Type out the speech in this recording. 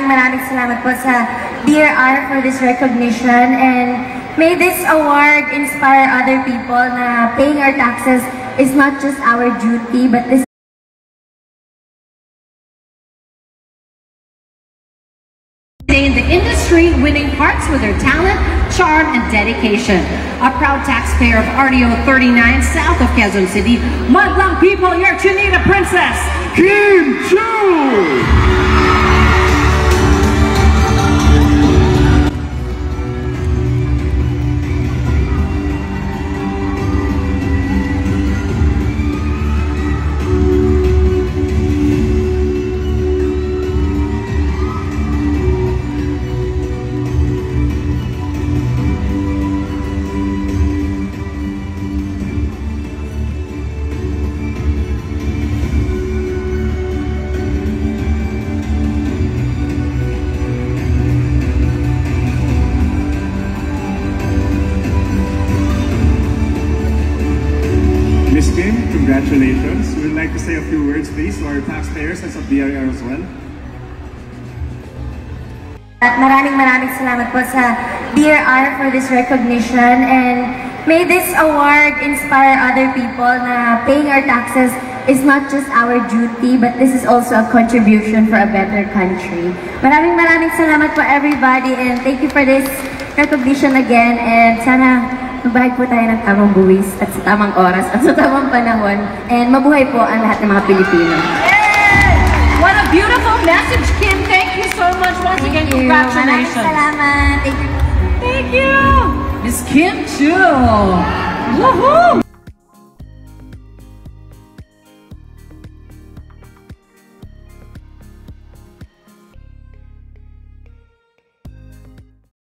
maraming salamat po sa DRR for this recognition, and may this award inspire other people na paying our taxes is not just our duty, but this in the industry, winning hearts with their talent, charm, and dedication. A proud taxpayer of RDO 39, south of Quezon City, Madlang people, your Chinita princess, Kim Chiu! Ms. Kim, congratulations. We would like to say a few words, please, to our taxpayers and sa DRR as well. At maraming salamat po sa DRR for this recognition, and may this award inspire other people na paying our taxes is not just our duty, but this is also a contribution for a better country. Maraming salamat po everybody, and thank you for this recognition again, and sana magbahag po tayo ng tamang buwis at sa tamang oras at sa tamang panahon, and mabuhay po ang lahat ng mga Pilipino. Yay! What a beautiful message, Kim. Thank you so much once again. Congratulations. Maraming salamat. Thank you. Thank you. Miss Kim Chiu. Woohoo!